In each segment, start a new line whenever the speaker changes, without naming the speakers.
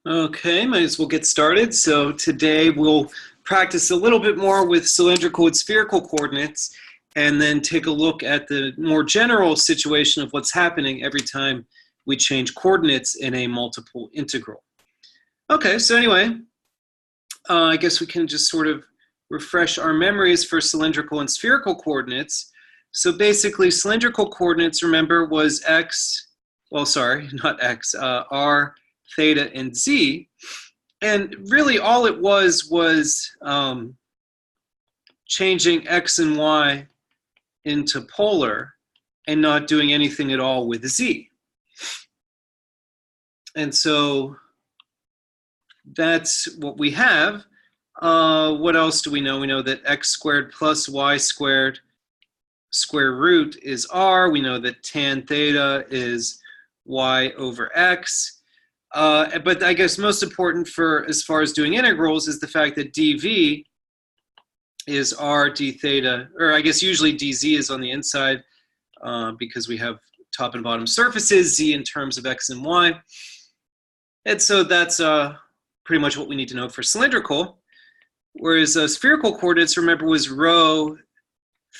Okay, might as well get started. So today we'll practice a little bit more with cylindrical and spherical coordinates and then take a look at the more general situation of what's happening every time we change coordinates in a multiple integral. Okay, so anyway, I guess we can just sort of refresh our memories for cylindrical and spherical coordinates. So basically cylindrical coordinates, remember, was x, well, sorry, not x, r, theta, and z. And really all it was changing x and y into polar and not doing anything at all with z. And so that's what we have. What else do we know? We know that x squared plus y squared square root is r. We know that tan theta is y over x. But I guess most important for as far as doing integrals is the fact that dv is r d theta, or I guess usually dz is on the inside because we have top and bottom surfaces, z in terms of x and y. And so that's pretty much what we need to know for cylindrical. Whereas spherical coordinates, remember, was rho,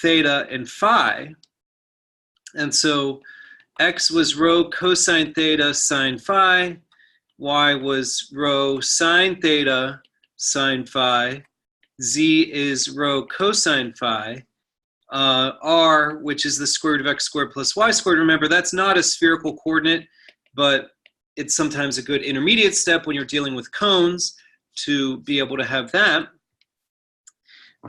theta, and phi. And so x was rho cosine theta sine phi, y was rho sine theta sine phi, z is rho cosine phi, r, which is the square root of x squared plus y squared. Remember, that's not a spherical coordinate, but it's sometimes a good intermediate step when you're dealing with cones to be able to have that.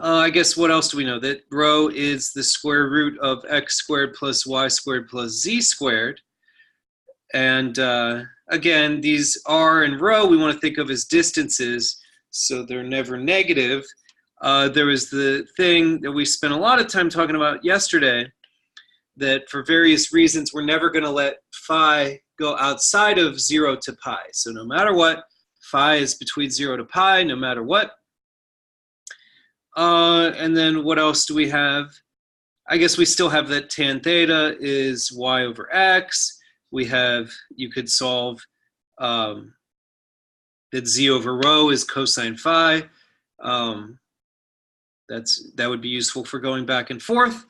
I guess what else do we know? That rho is the square root of x squared plus y squared plus z squared. And again, these r and rho we want to think of as distances, so they're never negative. There was the thing that we spent a lot of time talking about yesterday, that for various reasons we're never going to let phi go outside of 0 to pi. So no matter what, phi is between 0 to pi, no matter what. And then what else do we have? I guess we still have that tan theta is y over x. We have, you could solve that z over rho is cosine phi. That would be useful for going back and forth.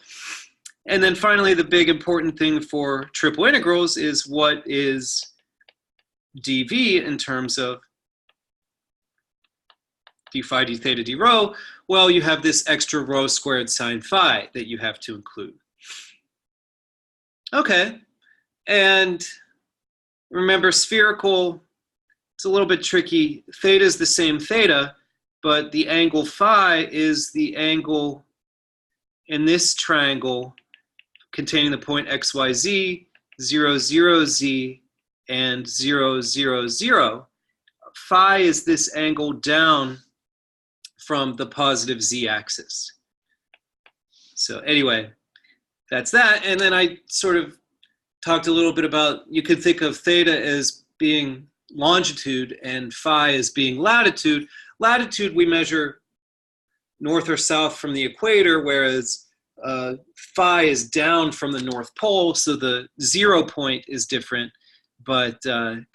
And then finally, the big important thing for triple integrals is what is dv in terms of d phi, d theta, d rho. Well, you have this extra rho squared sine phi that you have to include. Okay, and remember spherical, it's a little bit tricky. Theta is the same theta, but the angle phi is the angle in this triangle containing the point xyz, 0, 0, z, and 0, 0, 0. Phi is this angle down from the positive z-axis. So anyway, that's that. And then I sort of talked a little bit about, you could think of theta as being longitude and phi as being latitude. Latitude we measure north or south from the equator, whereas phi is down from the North Pole, so the 0 point is different, but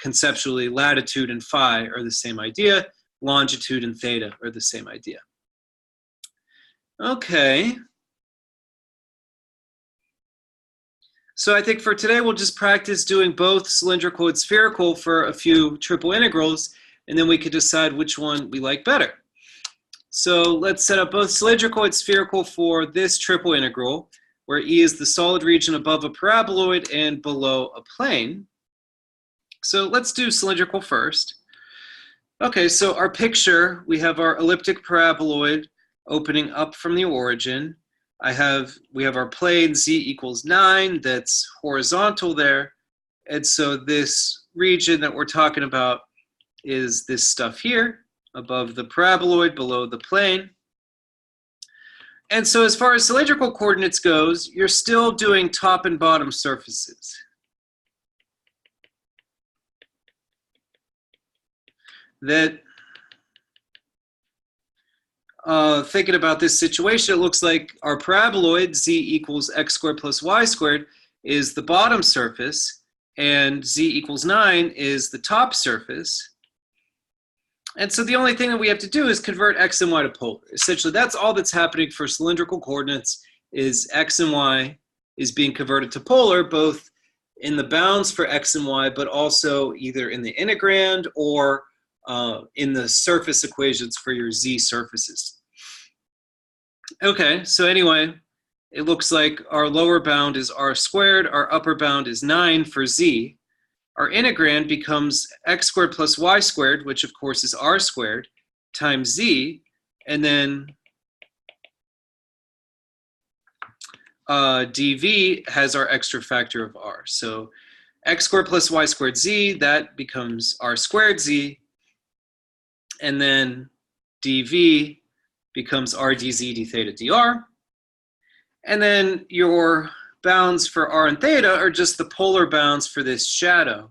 conceptually latitude and phi are the same idea. Longitude and theta are the same idea. Okay. So I think for today we'll just practice doing both cylindrical and spherical for a few triple integrals, and then we could decide which one we like better. So let's set up both cylindrical and spherical for this triple integral, where E is the solid region above a paraboloid and below a plane. So let's do cylindrical first. Okay, so our picture, we have our elliptic paraboloid opening up from the origin. We have our plane z equals 9 that's horizontal there. And so this region that we're talking about is this stuff here, above the paraboloid, below the plane. And so as far as cylindrical coordinates goes, you're still doing top and bottom surfaces. That thinking about this situation, it looks like our paraboloid, z equals x squared plus y squared, is the bottom surface, and z equals 9 is the top surface. And so the only thing that we have to do is convert x and y to polar. Essentially, that's all that's happening for cylindrical coordinates is x and y is being converted to polar, both in the bounds for x and y, but also either in the integrand or in the surface equations for your z surfaces. Okay, so anyway, it looks like our lower bound is r squared, our upper bound is 9 for z. Our integrand becomes x squared plus y squared, which of course is r squared, times z, and then dv has our extra factor of r. So x squared plus y squared z, that becomes r squared z, and then dv becomes r dz d theta dr. And then your bounds for r and theta are just the polar bounds for this shadow,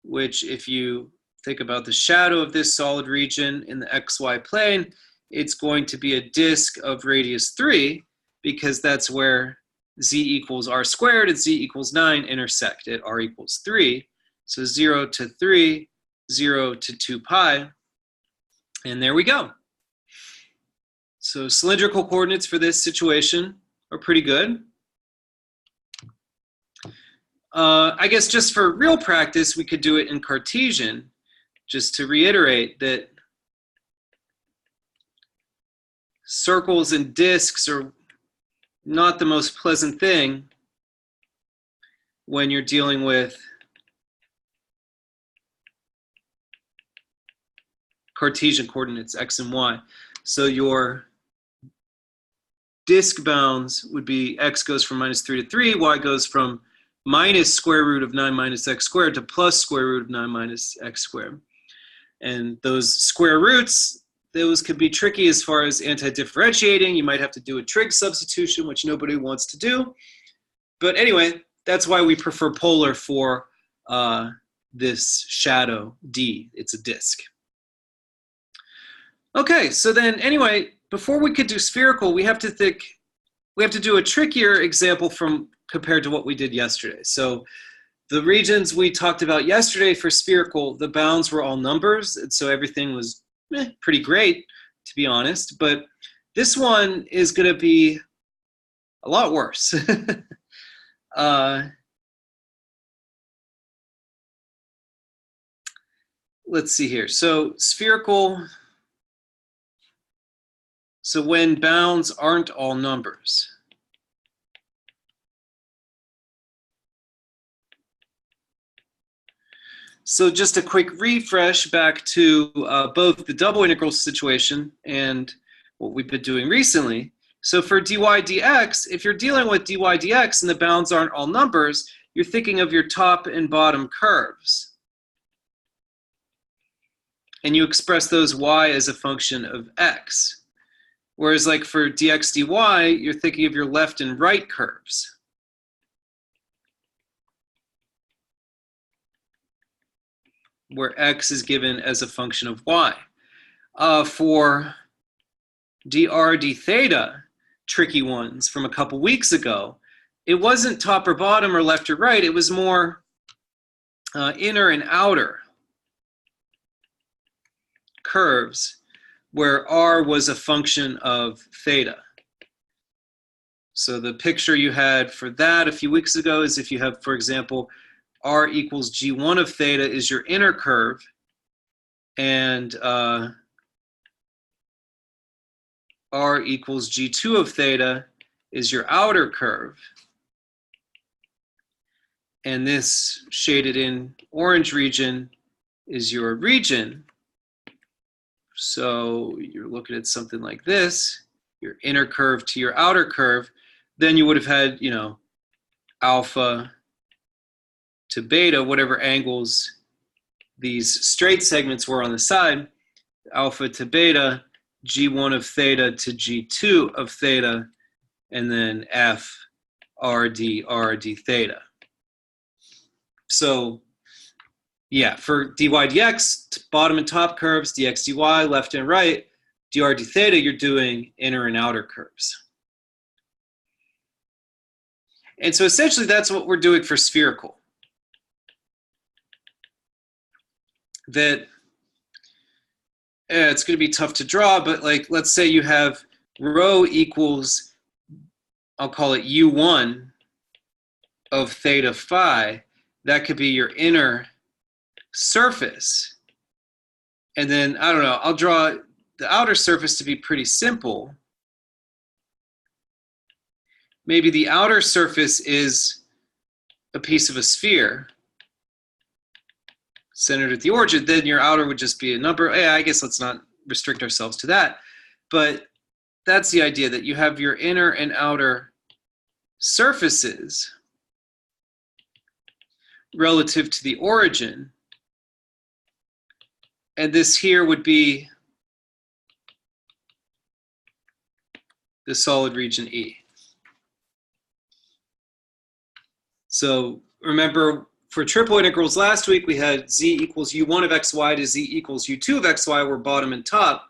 which if you think about the shadow of this solid region in the xy plane, it's going to be a disk of radius 3, because that's where z equals r squared and z equals 9 intersect at r equals 3. So 0 to 3, 0 to 2 pi, and there we go. So cylindrical coordinates for this situation are pretty good. I guess just for real practice, we could do it in Cartesian, just to reiterate that circles and disks are not the most pleasant thing when you're dealing with Cartesian coordinates, x and y. So your disk bounds would be x goes from -3 to 3, y goes from minus square root of 9 minus x squared to plus square root of 9 minus x squared. And those square roots, those could be tricky as far as anti-differentiating. You might have to do a trig substitution, which nobody wants to do. But anyway, that's why we prefer polar for this shadow D. It's a disk. Okay, so then anyway, before we could do spherical, we have to do a trickier example compared to what we did yesterday. So the regions we talked about yesterday for spherical, the bounds were all numbers, and so everything was pretty great, to be honest. But this one is going to be a lot worse. Let's see here. So spherical, so when bounds aren't all numbers. So just a quick refresh back to both the double integral situation and what we've been doing recently. So for dy dx, if you're dealing with dy dx and the bounds aren't all numbers, you're thinking of your top and bottom curves. And you express those y as a function of x. Whereas like for dx dy, you're thinking of your left and right curves. Where x is given as a function of y. For dr d theta, tricky ones from a couple weeks ago, it wasn't top or bottom or left or right, it was more inner and outer curves where r was a function of theta. So the picture you had for that a few weeks ago is if you have, for example, r equals g1 of theta is your inner curve, and r equals g2 of theta is your outer curve. And this shaded in orange region is your region. So you're looking at something like this, your inner curve to your outer curve. Then you would have had, you know, alpha to beta, whatever angles these straight segments were on the side, alpha to beta, g1 of theta to g2 of theta, and then f rd theta. So yeah, for dy dx, bottom and top curves, dx dy, left and right, dr d theta, you're doing inner and outer curves. And so essentially that's what we're doing for spherical. That it's going to be tough to draw, but like, let's say you have rho equals, I'll call it U1 of theta phi. That could be your inner surface. And then, I don't know, I'll draw the outer surface to be pretty simple. Maybe the outer surface is a piece of a sphere centered at the origin. Then your outer would just be a number. Yeah, I guess let's not restrict ourselves to that. But that's the idea, that you have your inner and outer surfaces relative to the origin. And this here would be the solid region E. So remember, for triple integrals last week, we had z equals u1 of xy to z equals u2 of xy, where bottom and top.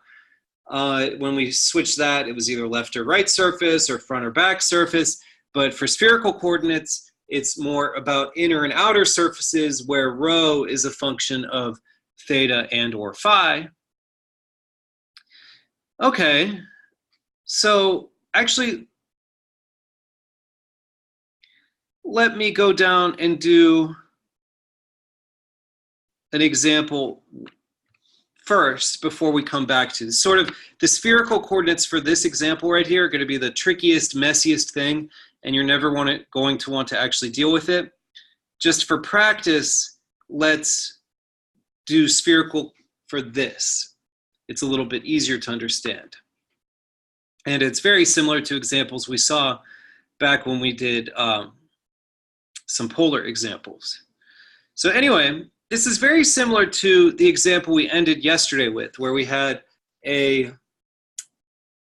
When we switched that, it was either left or right surface or front or back surface. But for spherical coordinates, it's more about inner and outer surfaces, where rho is a function of theta and or phi. Okay, so actually, let me go down and do an example first before we come back to this. Sort of the spherical coordinates for this example right here are going to be the trickiest, messiest thing, and you're never going to want to actually deal with it. Just for practice, let's do spherical for this. It's a little bit easier to understand. And it's very similar to examples we saw back when we did some polar examples. So anyway, this is very similar to the example we ended yesterday with, where we had a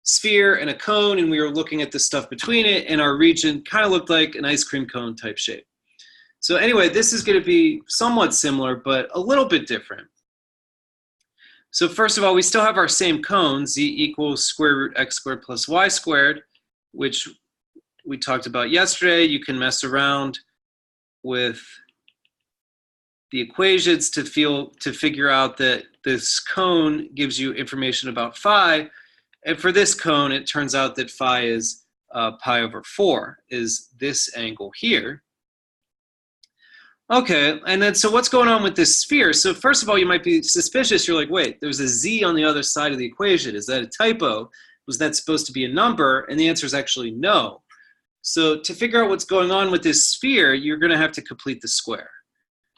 sphere and a cone, and we were looking at the stuff between it, and our region kind of looked like an ice cream cone type shape. So anyway, this is going to be somewhat similar, but a little bit different. So first of all, we still have our same cone, z equals square root x squared plus y squared, which we talked about yesterday. You can mess around with the equations to figure out that this cone gives you information about phi. And for this cone, it turns out that phi is pi over 4, is this angle here. Okay, and then so what's going on with this sphere? So first of all, you might be suspicious. You're like, wait, there's a z on the other side of the equation. Is that a typo? Was that supposed to be a number? And the answer is actually no. So to figure out what's going on with this sphere, you're going to have to complete the square.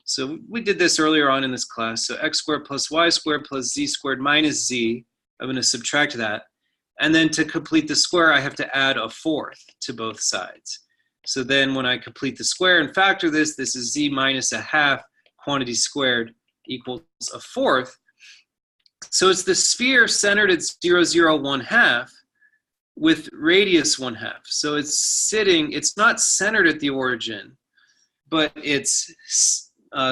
So we did this earlier on in this class. So x squared plus y squared plus z squared minus z. I'm going to subtract that. And then to complete the square, I have to add a fourth to both sides. So then when I complete the square and factor this, this is z minus a half quantity squared equals a fourth. So it's the sphere centered at 0, 0, 1/2 with radius 1/2. So it's sitting, it's not centered at the origin, but it's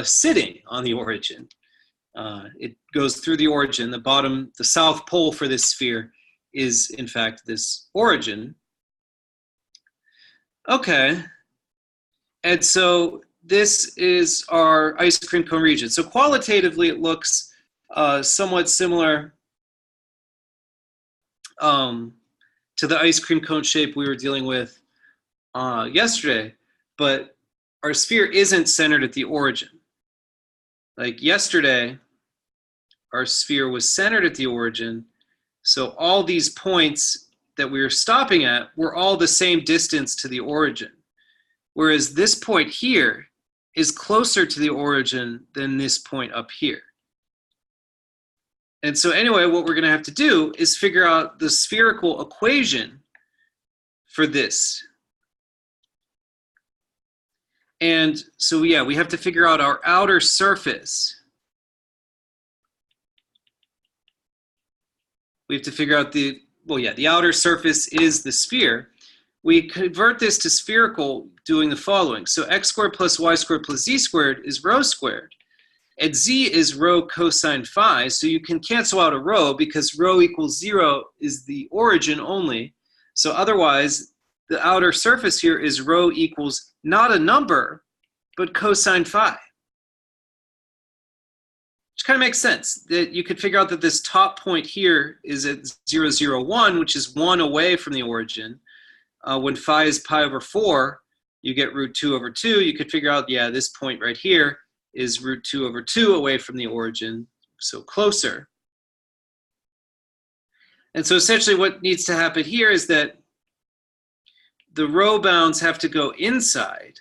sitting on the origin. It goes through the origin. The bottom, the south pole for this sphere is in fact this origin. Okay, and so this is our ice cream cone region. So qualitatively, it looks somewhat similar to the ice cream cone shape we were dealing with yesterday, but our sphere isn't centered at the origin. Like yesterday, our sphere was centered at the origin, so all these points that we were stopping at were all the same distance to the origin. Whereas this point here is closer to the origin than this point up here. And so anyway, what we're going to have to do is figure out the spherical equation for this. And so yeah, we have to figure out our outer surface. We have to figure out the outer surface is the sphere. We convert this to spherical doing the following. So x squared plus y squared plus z squared is rho squared. And z is rho cosine phi, so you can cancel out a rho because rho equals 0 is the origin only. So otherwise, the outer surface here is rho equals not a number, but cosine phi. which kind of makes sense. That you could figure out that this top point here is at 0, 0, 1, which is 1 away from the origin. When phi is pi over 4, you get root 2 over 2. You could figure out, yeah, this point right here is root 2 over 2 away from the origin, so closer. And so essentially what needs to happen here is that the row bounds have to go inside.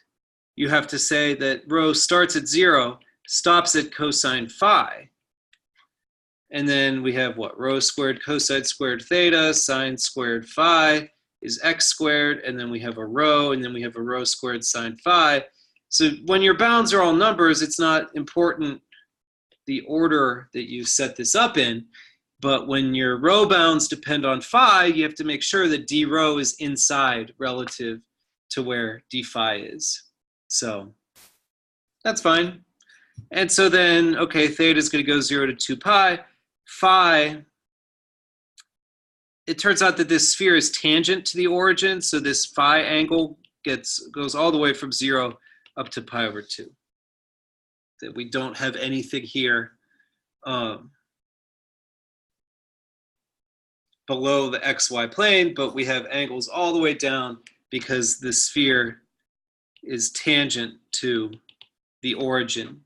You have to say that rho starts at 0, stops at cosine phi. And then we have what? Rho squared cosine squared theta, sine squared phi is x squared, and then we have a rho, and then we have a rho squared sine phi. So when your bounds are all numbers, it's not important the order that you set this up in, but when your row bounds depend on phi, you have to make sure that d rho is inside relative to where d phi is. So that's fine. And so then, okay, theta is going to go 0 to 2 pi. Phi, it turns out that this sphere is tangent to the origin, so this phi angle goes all the way from 0 up to pi over 2. That we don't have anything here below the xy plane, but we have angles all the way down because the sphere is tangent to the origin.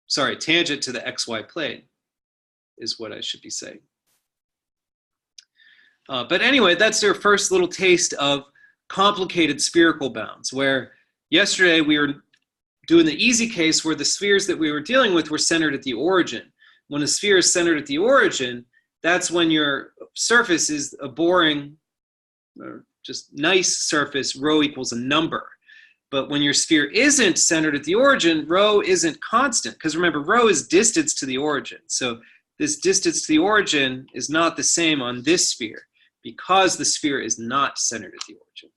Sorry, tangent to the xy plane is what I should be saying. But anyway, that's your first little taste of complicated spherical bounds, where yesterday we were doing the easy case where the spheres that we were dealing with were centered at the origin. When a sphere is centered at the origin, that's when your surface is a boring, or just nice surface, rho equals a number. But when your sphere isn't centered at the origin, rho isn't constant. Because remember, rho is distance to the origin. So this distance to the origin is not the same on this sphere because the sphere is not centered at the origin.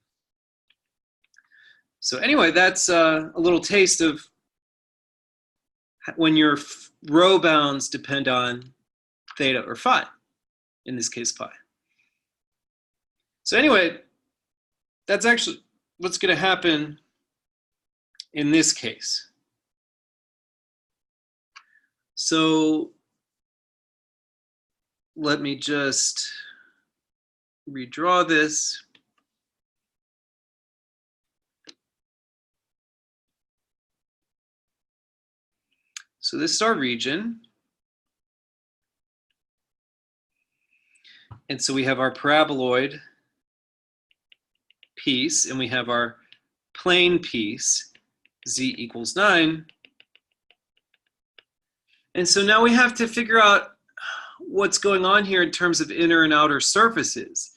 So anyway, that's a little taste of when your row bounds depend on theta or phi, in this case pi. So anyway, that's actually what's going to happen in this case. So let me just redraw this. So this is our region. And so we have our paraboloid piece, and we have our plane piece, z equals 9. And so now we have to figure out what's going on here in terms of inner and outer surfaces.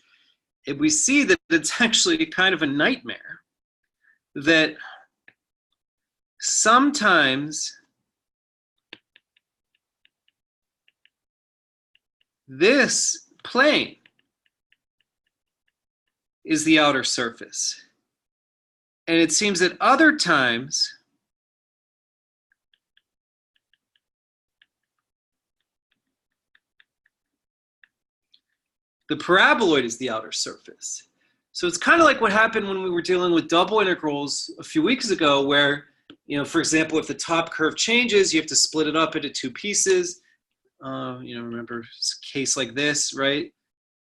If we see that it's actually kind of a nightmare, that sometimes this plane is the outer surface. And it seems that other times the paraboloid is the outer surface. So it's kind of like what happened when we were dealing with double integrals a few weeks ago, where, for example, if the top curve changes, you have to split it up into two pieces. Remember a case like this, right?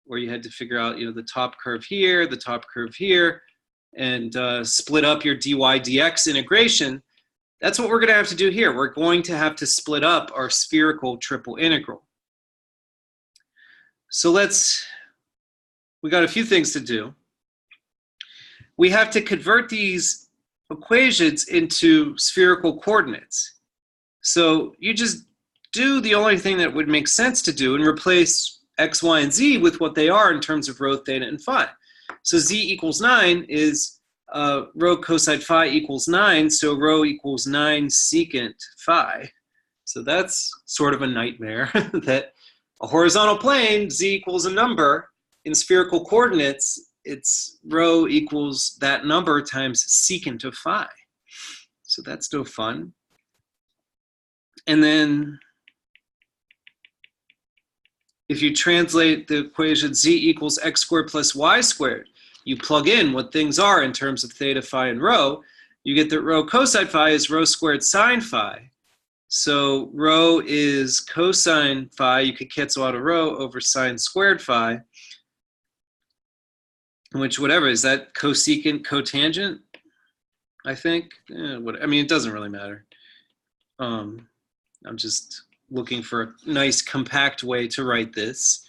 Where you had to figure out, the top curve here, the top curve here, and split up your dy dx integration. That's what we're going to have to do here. We're going to have to split up our spherical triple integral. So we got a few things to do. We have to convert these equations into spherical coordinates. So you just do the only thing that would make sense to do and replace x, y, and z with what they are in terms of rho, theta, and phi. So z equals 9 is rho cosine phi equals 9, so rho equals 9 secant phi. So that's sort of a nightmare that a horizontal plane, z equals a number, in spherical coordinates, it's rho equals that number times secant of phi. So that's no fun. And then if you translate the equation z equals x squared plus y squared, you plug in what things are in terms of theta, phi, and rho, you get that rho cosine phi is rho squared sine phi. So rho is cosine phi. You could cancel out a rho over sine squared phi, which whatever, is that cosecant, cotangent? I think. I mean, it doesn't really matter. I'm just looking for a nice compact way to write this.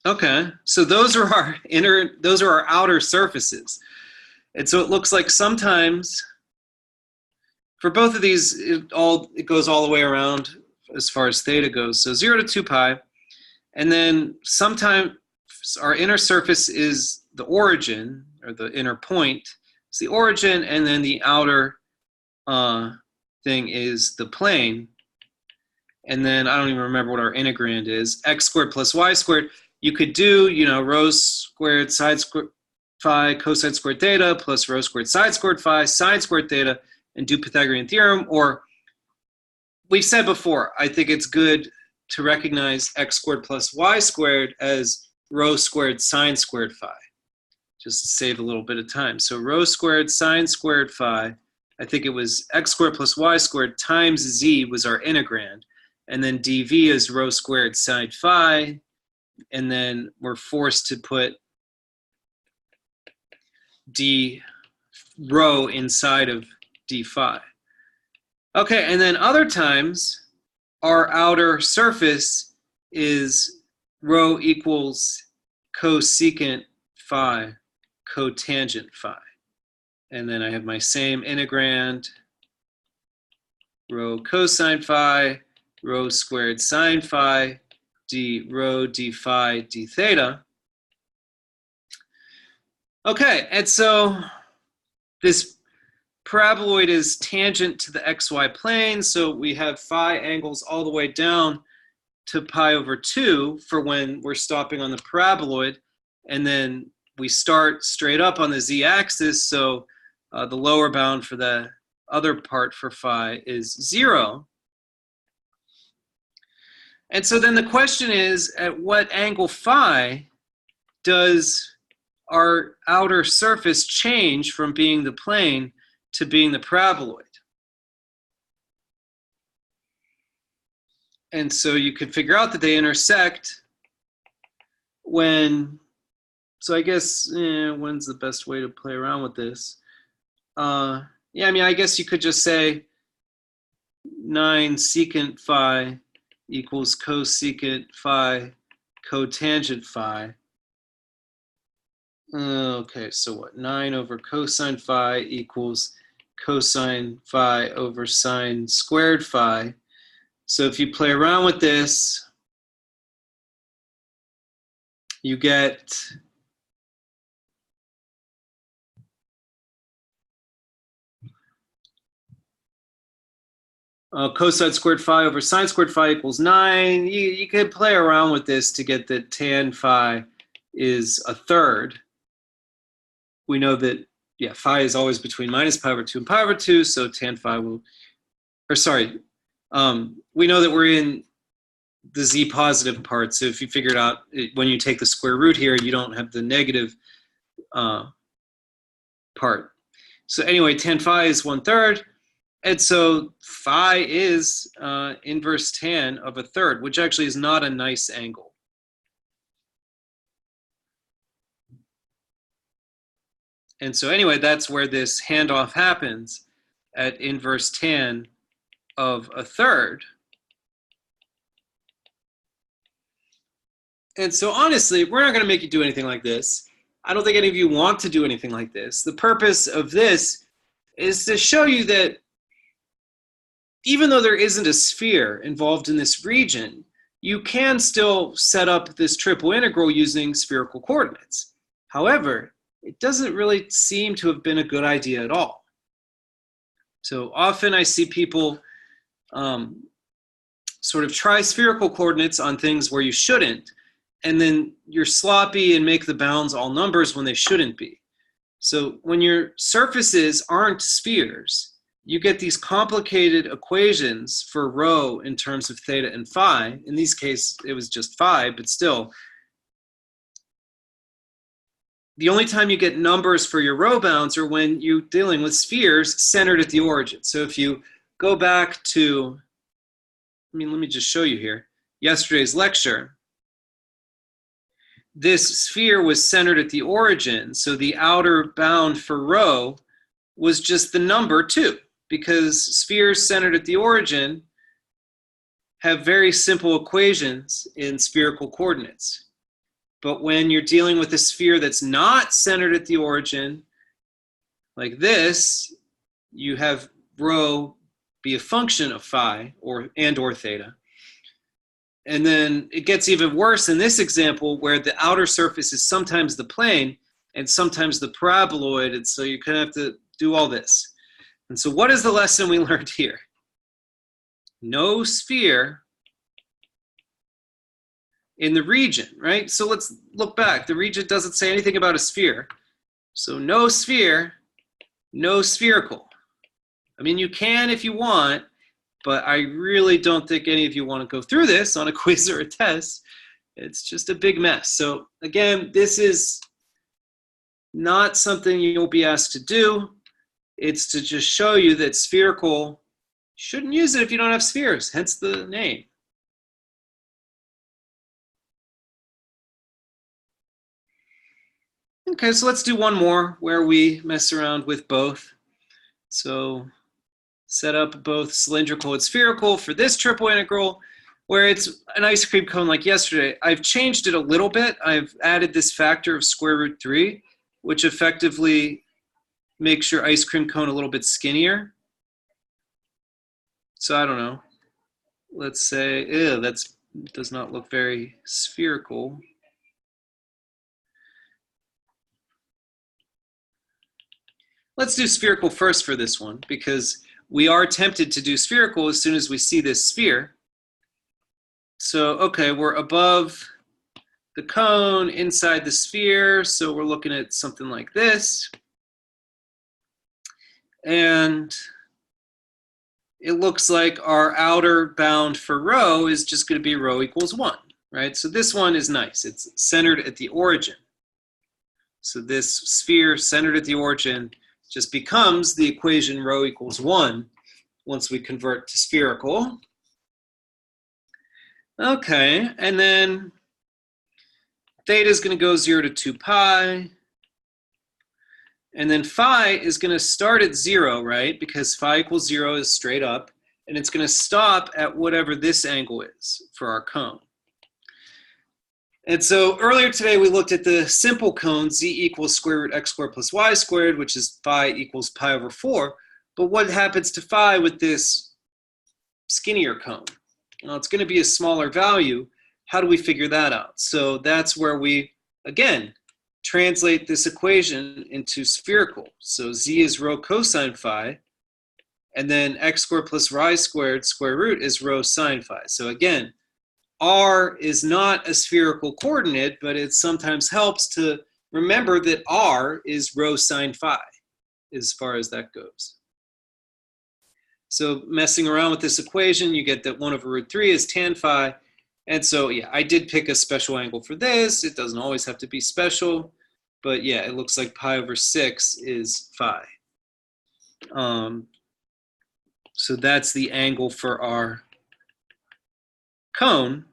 Okay, so those are our outer surfaces. And so it looks like sometimes for both of these, it goes all the way around as far as theta goes. So 0 to 2 pi. And then sometimes our inner surface is the origin, or the inner point. It's the origin, and then the outer thing is the plane. And then I don't even remember what our integrand is. X squared plus y squared. You could do, rho squared sine squared phi cosine squared theta plus rho squared sine squared phi sine squared theta and do Pythagorean theorem. Or we've said before, I think it's good to recognize x squared plus y squared as rho squared sine squared phi, just to save a little bit of time. So rho squared sine squared phi, I think it was x squared plus y squared times z was our integrand. And then dv is rho squared sine phi. And then we're forced to put d rho inside of d phi. Okay, and then other times, our outer surface is rho equals cosecant phi cotangent phi. And then I have my same integrand, rho cosine phi, rho squared sine phi, d rho d phi d theta. Okay, and so this paraboloid is tangent to the xy plane, so we have phi angles all the way down to pi over 2 for when we're stopping on the paraboloid, and then we start straight up on the z-axis, so the lower bound for the other part for phi is 0. And so then the question is, at what angle phi does our outer surface change from being the plane to being the paraboloid? And so you could figure out that they intersect when, so I guess, when's the best way to play around with this? Yeah, I mean, I guess you could just say 9 secant phi equals cosecant phi cotangent phi. Okay, so what? 9 over cosine phi equals cosine phi over sine squared phi. So if you play around with this, you get cosine squared phi over sine squared phi equals 9. You could play around with this to get that tan phi is a third. We know that, yeah, phi is always between minus pi over 2 and pi over 2, so tan phi will, or sorry, we know that we're in the z positive part, so if you figure it out, when you take the square root here, you don't have the negative part. So anyway, tan phi is 1/3, and so phi is inverse tan of a third, which actually is not a nice angle. And so anyway, that's where this handoff happens, at inverse tan of a third. And so honestly, we're not going to make you do anything like this. I don't think any of you want to do anything like this. The purpose of this is to show you that even though there isn't a sphere involved in this region, you can still set up this triple integral using spherical coordinates. However, it doesn't really seem to have been a good idea at all. So often I see people sort of try spherical coordinates on things where you shouldn't, and then you're sloppy and make the bounds all numbers when they shouldn't be. So when your surfaces aren't spheres, you get these complicated equations for rho in terms of theta and phi. In these cases, it was just phi, but still, the only time you get numbers for your row bounds are when you're dealing with spheres centered at the origin. So if you go back to, let me just show you here, yesterday's lecture, this sphere was centered at the origin, so the outer bound for rho was just the number 2, because spheres centered at the origin have very simple equations in spherical coordinates. But when you're dealing with a sphere that's not centered at the origin, like this, you have rho be a function of phi or theta. And then it gets even worse in this example where the outer surface is sometimes the plane and sometimes the paraboloid, and so you kind of have to do all this. And so what is the lesson we learned here? No sphere in the region, right? So let's look back. The region doesn't say anything about a sphere. So no sphere, no spherical. I mean, you can if you want, but I really don't think any of you want to go through this on a quiz or a test. It's just a big mess. So again, this is not something you'll be asked to do. It's to just show you that spherical, you shouldn't use it if you don't have spheres, hence the name. Okay, so let's do one more where we mess around with both. So set up both cylindrical and spherical for this triple integral, where it's an ice cream cone like yesterday. I've changed it a little bit. I've added this factor of square root 3, which effectively makes your ice cream cone a little bit skinnier. So I don't know. Let's say, ew, that does not look very spherical. Let's do spherical first for this one, because we are tempted to do spherical as soon as we see this sphere. So, okay, we're above the cone, inside the sphere, so we're looking at something like this. And it looks like our outer bound for rho is just going to be rho equals 1, right? So this one is nice. It's centered at the origin. So this sphere centered at the origin just becomes the equation rho equals 1 once we convert to spherical. Okay, and then theta is going to go 0 to 2 pi. And then phi is going to start at 0, right? Because phi equals 0 is straight up. And it's going to stop at whatever this angle is for our cone. And so earlier today, we looked at the simple cone, z equals square root x squared plus y squared, which is phi equals pi over 4. But what happens to phi with this skinnier cone? Well, it's going to be a smaller value. How do we figure that out? So that's where we, again, translate this equation into spherical. So z is rho cosine phi, and then x squared plus y squared square root is rho sine phi. So again, r is not a spherical coordinate, but it sometimes helps to remember that r is rho sine phi as far as that goes. So messing around with this equation, you get that 1 over root 3 is tan phi. And so, yeah, I did pick a special angle for this. It doesn't always have to be special. But yeah, it looks like pi over 6 is phi. So that's the angle for our cone.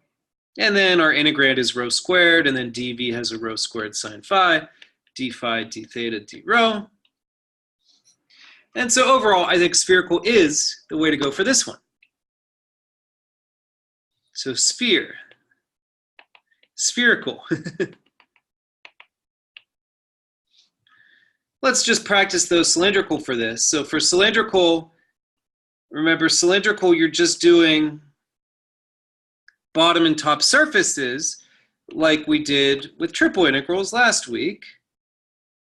And then our integrand is rho squared, and then dv has a rho squared sine phi, d phi, d theta, d rho. And so overall, I think spherical is the way to go for this one. So sphere, spherical. Let's just practice those cylindrical for this. So for cylindrical, remember cylindrical, you're just doing bottom and top surfaces like we did with triple integrals last week.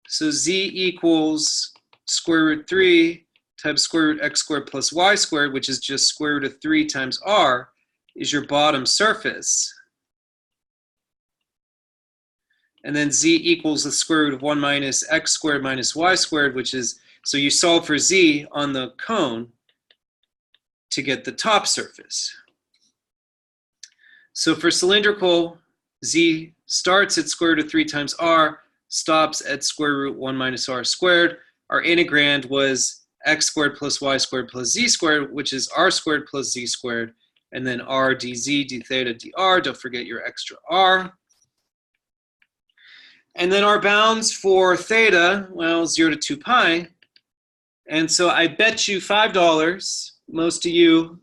So z equals square root 3 times square root x squared plus y squared, which is just square root of 3 times r, is your bottom surface. And then z equals the square root of 1 minus x squared minus y squared, which is, so you solve for z on the cone to get the top surface. So for cylindrical, z starts at square root of 3 times r, stops at square root 1 minus r squared. Our integrand was x squared plus y squared plus z squared, which is r squared plus z squared, and then r dz d theta dr. Don't forget your extra r. And then our bounds for theta, well, 0 to 2 pi. And so I bet you $5, most of you,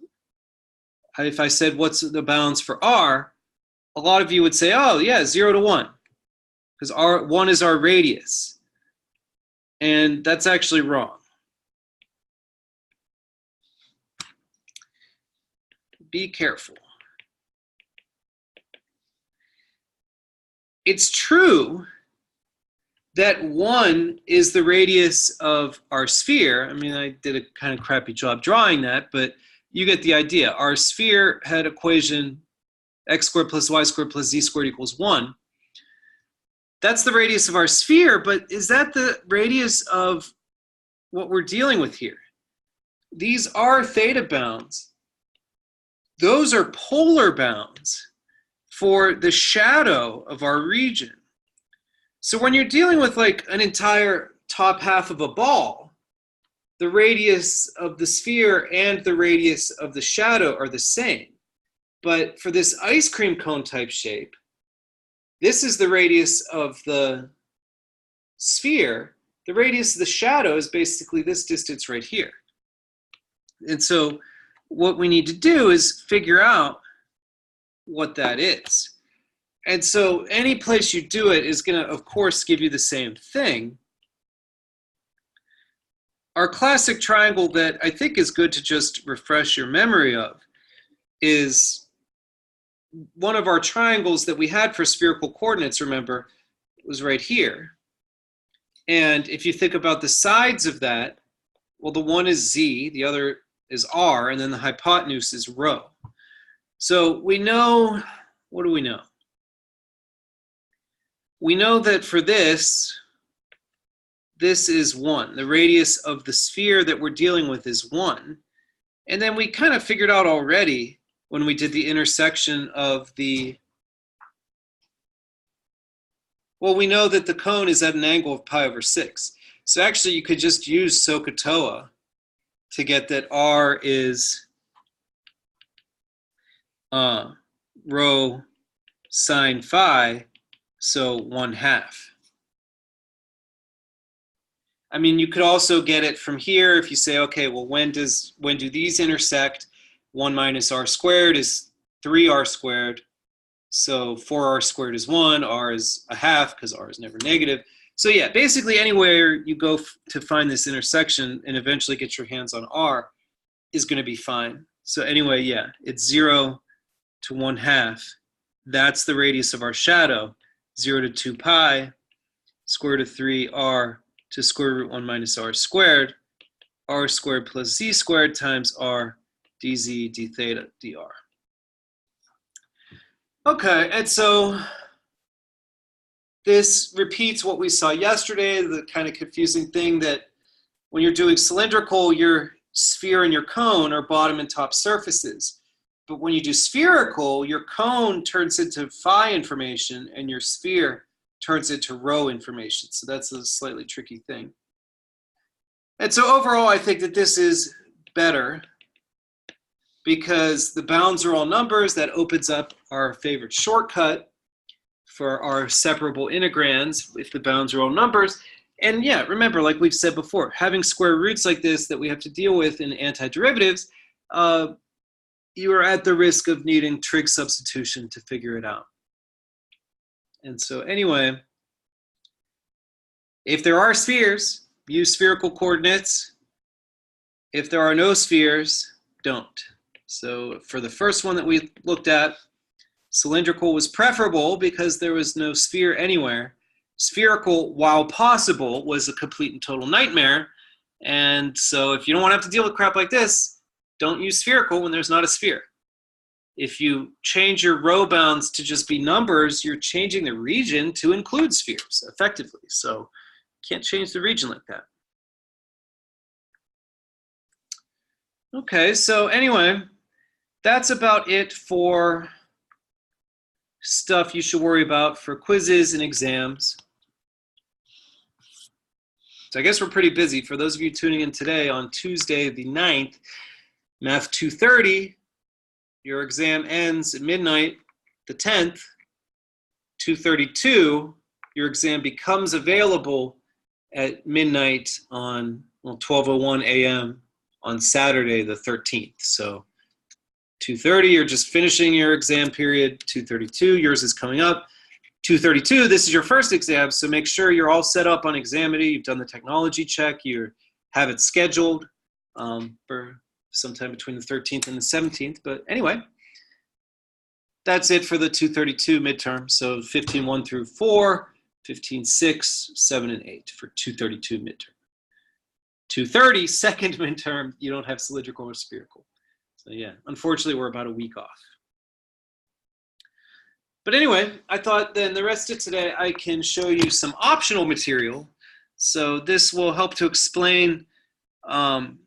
if I said what's the bounds for r, a lot of you would say, oh yeah, 0 to 1, because 1 is our radius. And that's actually wrong. Be careful. It's true that 1 is the radius of our sphere. I mean, I did a kind of crappy job drawing that, but you get the idea. Our sphere had equation x squared plus y squared plus z squared equals 1. That's the radius of our sphere, but is that the radius of what we're dealing with here? These are theta bounds. Those are polar bounds for the shadow of our region. So when you're dealing with like an entire top half of a ball, the radius of the sphere and the radius of the shadow are the same. But for this ice cream cone type shape, this is the radius of the sphere. The radius of the shadow is basically this distance right here. And so what we need to do is figure out what that is. And so any place you do it is going to, of course, give you the same thing. Our classic triangle that I think is good to just refresh your memory of is one of our triangles that we had for spherical coordinates, remember, was right here. And if you think about the sides of that, well, the one is z, the other is r, and then the hypotenuse is rho. So we know, what do we know? We know that for this is 1. The radius of the sphere that we're dealing with is 1. And then we kind of figured out already when we did the intersection of the, well, we know that the cone is at an angle of pi over 6. So actually you could just use SOHCAHTOA to get that r is rho sine phi, so 1/2. I mean, you could also get it from here if you say, okay, well, when do these intersect? 1 minus r squared is 3r squared. So 4r squared is 1, r is 1/2 because r is never negative. So yeah, basically anywhere you go to find this intersection and eventually get your hands on r is going to be fine. So anyway, yeah, it's 0 to 1/2. That's the radius of our shadow. 0 to 2 pi, square root of 3r to square root 1 minus r squared, r squared plus z squared times r dz d theta dr. Okay, and so this repeats what we saw yesterday, the kind of confusing thing that when you're doing cylindrical, your sphere and your cone are bottom and top surfaces. But when you do spherical, your cone turns into phi information and your sphere turns into rho information. So that's a slightly tricky thing. And so overall, I think that this is better because the bounds are all numbers. That opens up our favorite shortcut for our separable integrands if the bounds are all numbers. And yeah, remember, like we've said before, having square roots like this that we have to deal with in antiderivatives, you are at the risk of needing trig substitution to figure it out. And so anyway, if there are spheres, use spherical coordinates. If there are no spheres, don't. So for the first one that we looked at, cylindrical was preferable because there was no sphere anywhere. Spherical, while possible, was a complete and total nightmare. And so if you don't want to have to deal with crap like this, don't use spherical when there's not a sphere. If you change your rho bounds to just be numbers, you're changing the region to include spheres effectively. So you can't change the region like that. Okay, so anyway, that's about it for stuff you should worry about for quizzes and exams. So I guess we're pretty busy. For those of you tuning in today on Tuesday the 9th, Math 230, your exam ends at midnight. The 10th, 232, your exam becomes available at midnight on 12:01 a.m. on Saturday the 13th. So 230, you're just finishing your exam period. 232, yours is coming up. 232, this is your first exam, so make sure you're all set up on Examity. You've done the technology check. You have it scheduled for sometime between the 13th and the 17th. But anyway, that's it for the 232 midterm. So 15-1 through 4, 15-6, 7, and 8 for 232 midterm. 230 second midterm, you don't have cylindrical or spherical. So yeah, unfortunately, we're about a week off. But anyway, I thought then the rest of today I can show you some optional material. So this will help to explain some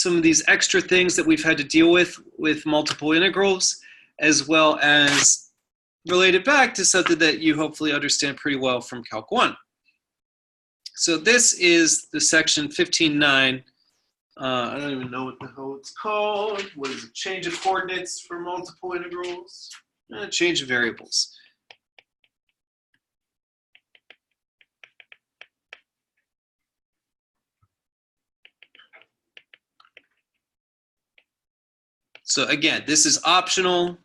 of these extra things that we've had to deal with multiple integrals, as well as related back to something that you hopefully understand pretty well from Calc 1. So this is the section 15.9. I don't even know what the hell it's called. What is it? Change of coordinates for multiple integrals. Change of variables. So again, this is optional.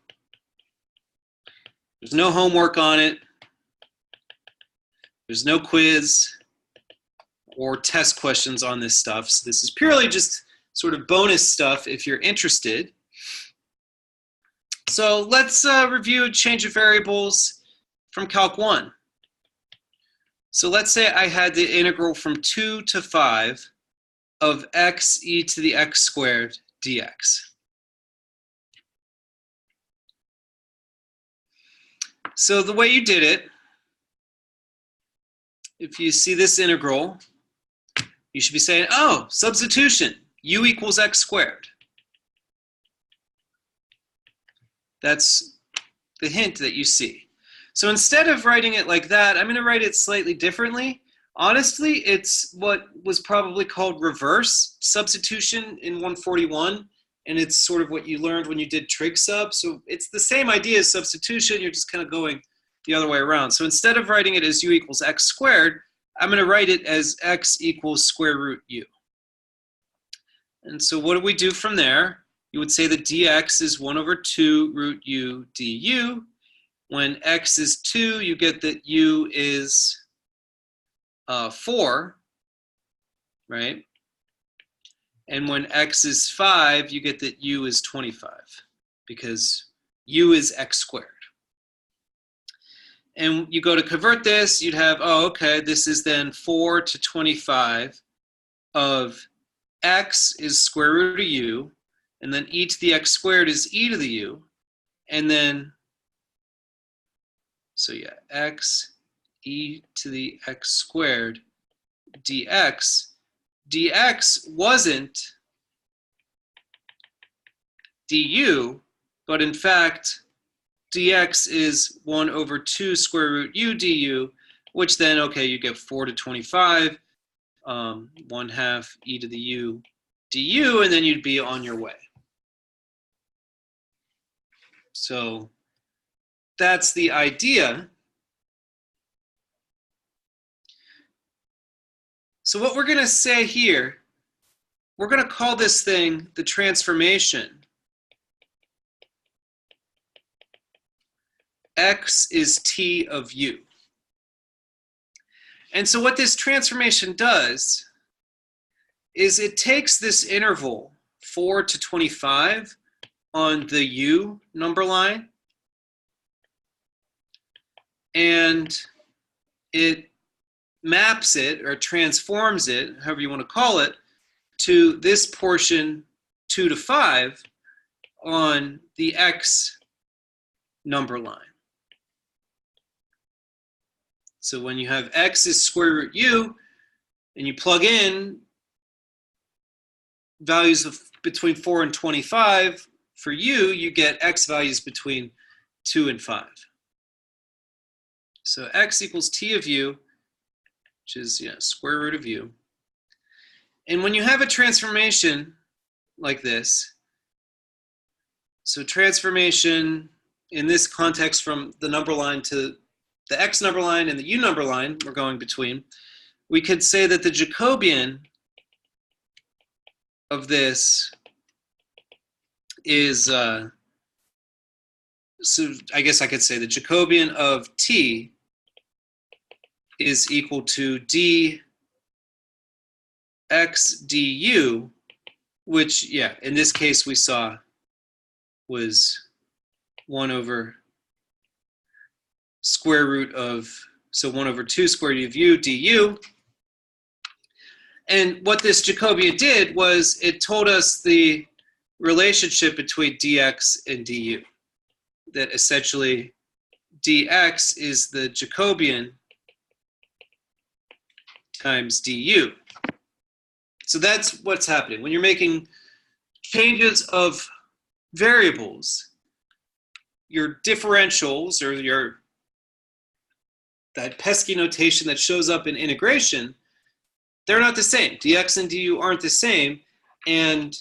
There's no homework on it. There's no quiz or test questions on this stuff. So this is purely just sort of bonus stuff if you're interested. So let's review change of variables from Calc 1. So let's say I had the integral from 2 to 5 of x e to the x squared dx. So the way you did it, if you see this integral, you should be saying, oh, substitution, u equals x squared. That's the hint that you see. So instead of writing it like that, I'm going to write it slightly differently. Honestly, it's what was probably called reverse substitution in 141, and it's sort of what you learned when you did trig sub. So it's the same idea as substitution, you're just kind of going the other way around. So instead of writing it as u equals x squared, I'm going to write it as x equals square root u. And so what do we do from there? You would say that dx is 1 over 2 root u du. When x is 2, you get that u is 4, right? And when x is 5, you get that u is 25, because u is x squared. And you go to convert this, you'd have, oh, okay, this is then 4 to 25 of x is square root of u, and then e to the x squared is e to the u, and then, so yeah, x e to the x squared dx. Dx wasn't du, but in fact, dx is 1 over 2 square root u du, which then, okay, you get 4 to 25, 1/2 e to the u du, and then you'd be on your way. So that's the idea. So what we're going to say here, we're going to call this thing the transformation. X is t of u. And so what this transformation does is it takes this interval 4 to 25 on the u number line, and it maps it or transforms it, however you want to call it, to this portion 2 to 5 on the x number line. So when you have x is square root u, and you plug in values of between 4 and 25 for u, you get x values between 2 and 5. So x equals t of u, which is square root of u. And when you have a transformation like this, so transformation in this context from the number line to the x number line and the u number line we're going between, we could say that the Jacobian of this is, so I guess I could say the Jacobian of t is equal to dx du, which, in this case we saw was 1 over square root of, so 1 over 2 square root of u du. And what this Jacobian did was it told us the relationship between dx and du, that essentially dx is the Jacobian times du. So that's what's happening. When you're making changes of variables, your differentials, or that pesky notation that shows up in integration, they're not the same. Dx and du aren't the same. And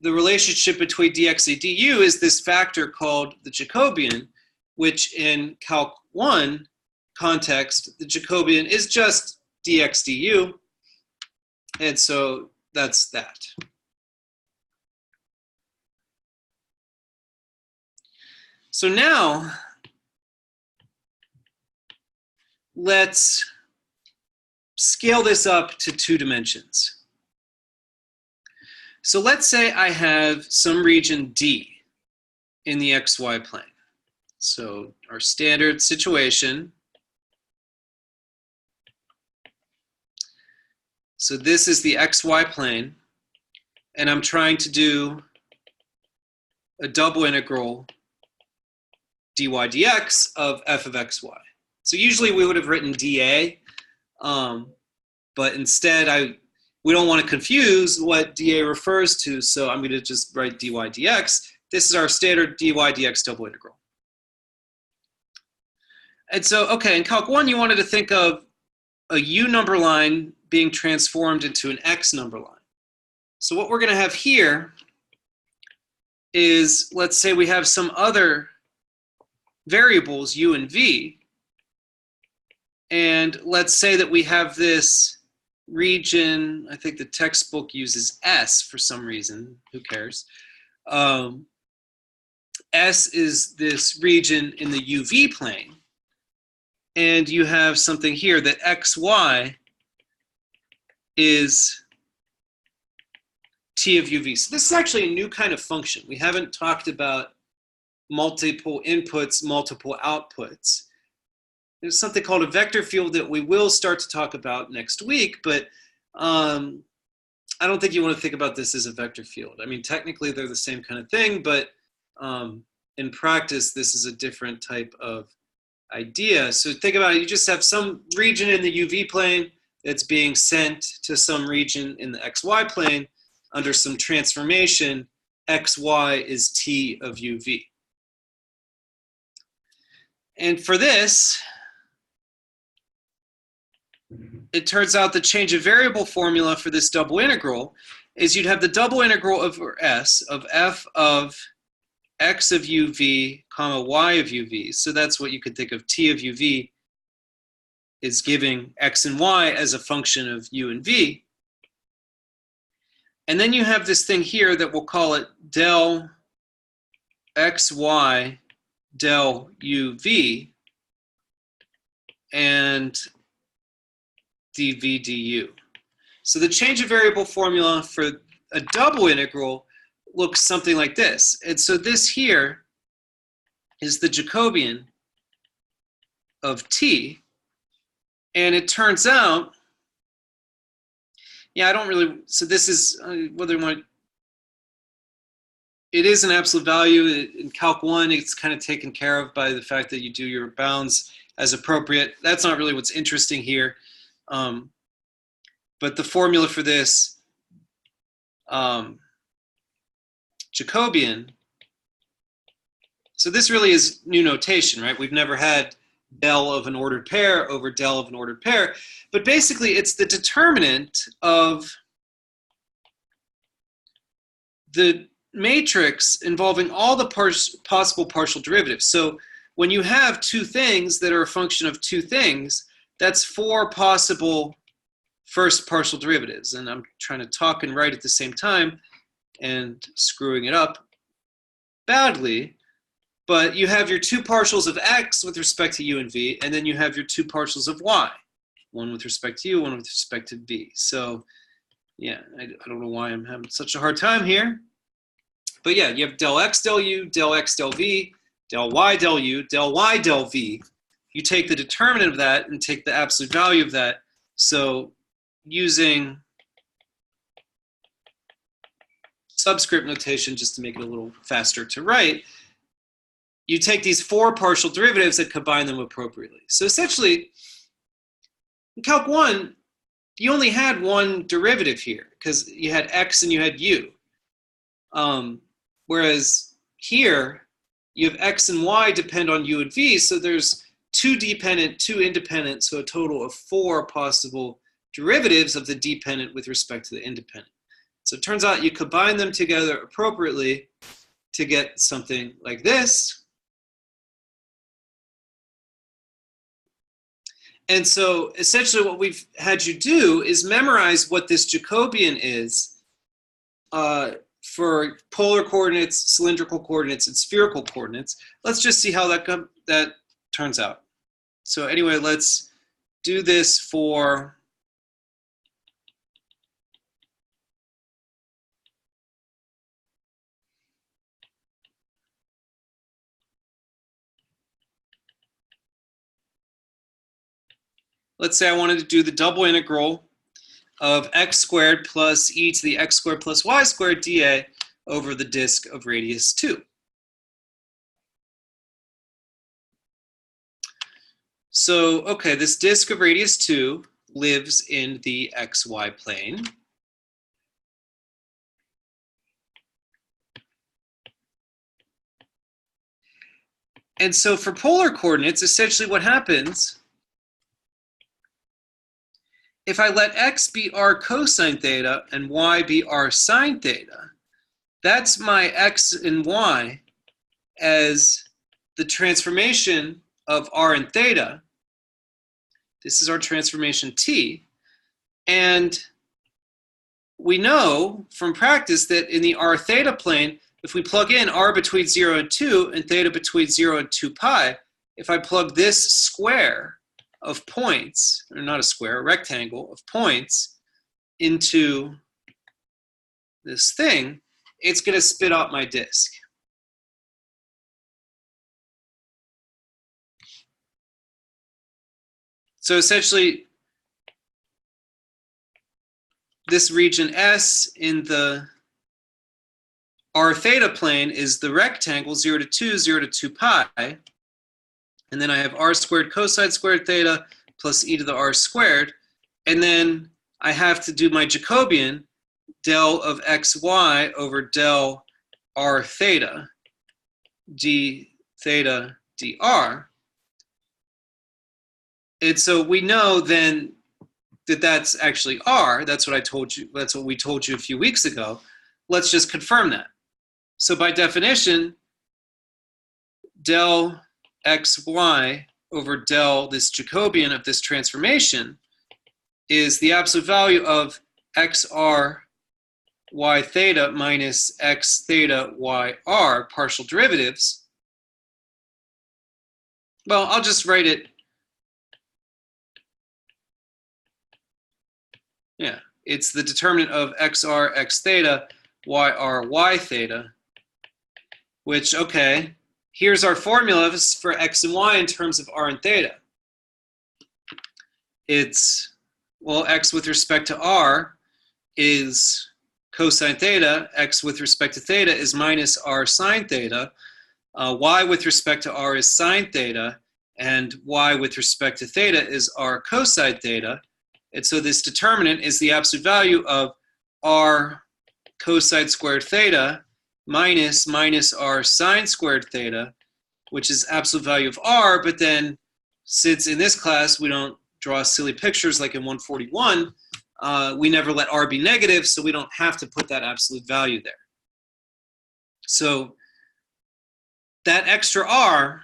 the relationship between dx and du is this factor called the Jacobian, which in Calc 1 context, the Jacobian is just dx du. And so that's that. So now let's scale this up to 2 dimensions. So let's say I have some region D in the xy plane. So our standard situation. So this is the xy plane, and I'm trying to do a double integral dy dx of f of xy. So usually we would have written dA, but instead we don't want to confuse what dA refers to, so I'm going to just write dy dx. This is our standard dy dx double integral. And so, okay, in Calc 1 you wanted to think of a u number line being transformed into an x number line. So what we're going to have here is, let's say we have some other variables, u and v, and let's say that we have this region, I think the textbook uses S for some reason, who cares? S is this region in the UV plane, and you have something here that xy is t of uv. So this is actually a new kind of function. We haven't talked about multiple inputs, multiple outputs. There's something called a vector field that we will start to talk about next week, but I don't think you want to think about this as a vector field. I mean, technically they're the same kind of thing, but in practice, this is a different type of idea. So think about it, you just have some region in the UV plane that's being sent to some region in the XY plane under some transformation. XY is T of UV. And for this, it turns out the change of variable formula for this double integral is you'd have the double integral over S of f of x of uv comma y of uv. So that's what you could think of. T of uv is giving x and y as a function of u and v. And then you have this thing here that we'll call it del xy del uv and dv du. So the change of variable formula for a double integral looks something like this. And so this here is the Jacobian of t. And it turns out, I don't really, so this is, whether you want, it is an absolute value. In Calc 1, it's kind of taken care of by the fact that you do your bounds as appropriate. That's not really what's interesting here. But the formula for this Jacobian, so this really is new notation, right? We've never had del of an ordered pair over del of an ordered pair. But basically, it's the determinant of the matrix involving all the possible partial derivatives. So when you have two things that are a function of two things, that's four possible first partial derivatives. And I'm trying to talk and write at the same time and screwing it up badly. But you have your two partials of x with respect to u and v, and then you have your two partials of y, one with respect to u, one with respect to v. So yeah, I don't know why I'm having such a hard time here. But yeah, you have del x del u, del x del v, del y del u, del y del v. You take the determinant of that and take the absolute value of that. So using subscript notation, just to make it a little faster to write, you take these four partial derivatives and combine them appropriately. So essentially, in Calc 1, you only had one derivative here because you had x and you had u. Whereas here, you have x and y depend on u and v, so there's two dependent, two independent, so a total of four possible derivatives of the dependent with respect to the independent. So it turns out you combine them together appropriately to get something like this. And so essentially what we've had you do is memorize what this Jacobian is for polar coordinates, cylindrical coordinates, and spherical coordinates. Let's just see how that turns out. So anyway, let's do this for let's say I wanted to do the double integral of x squared plus e to the x squared plus y squared dA over the disk of radius 2. So, okay, this disk of radius 2 lives in the xy plane. And so for polar coordinates, essentially what happens, if I let x be r cosine theta and y be r sine theta, that's my x and y as the transformation of r and theta. This is our transformation t. And we know from practice that in the r theta plane, if we plug in r between 0 and 2 and theta between 0 and 2 pi, if I plug this square of points, or not a square, a rectangle of points into this thing, it's going to spit out my disk. So essentially, this region S in the r theta plane is the rectangle 0 to 2, 0 to 2 pi. And then I have r squared cosine squared theta plus e to the r squared. And then I have to do my Jacobian, del of xy over del r theta, d theta dr. And so we know then that that's actually r. That's what I told you. That's what we told you a few weeks ago. Let's just confirm that. So by definition, del xy over del, this Jacobian of this transformation, is the absolute value of xr y theta minus x theta y r partial derivatives. Well, I'll just write it. Yeah, it's the determinant of xr x theta yr y theta, which, okay, here's our formula for x and y in terms of r and theta. It's, well, x with respect to r is cosine theta, x with respect to theta is minus r sine theta, y with respect to r is sine theta, and y with respect to theta is r cosine theta. And so this determinant is the absolute value of r cosine squared theta minus r sine squared theta, which is absolute value of r, but then since in this class we don't draw silly pictures like in 141, we never let r be negative, so we don't have to put that absolute value there. So that extra r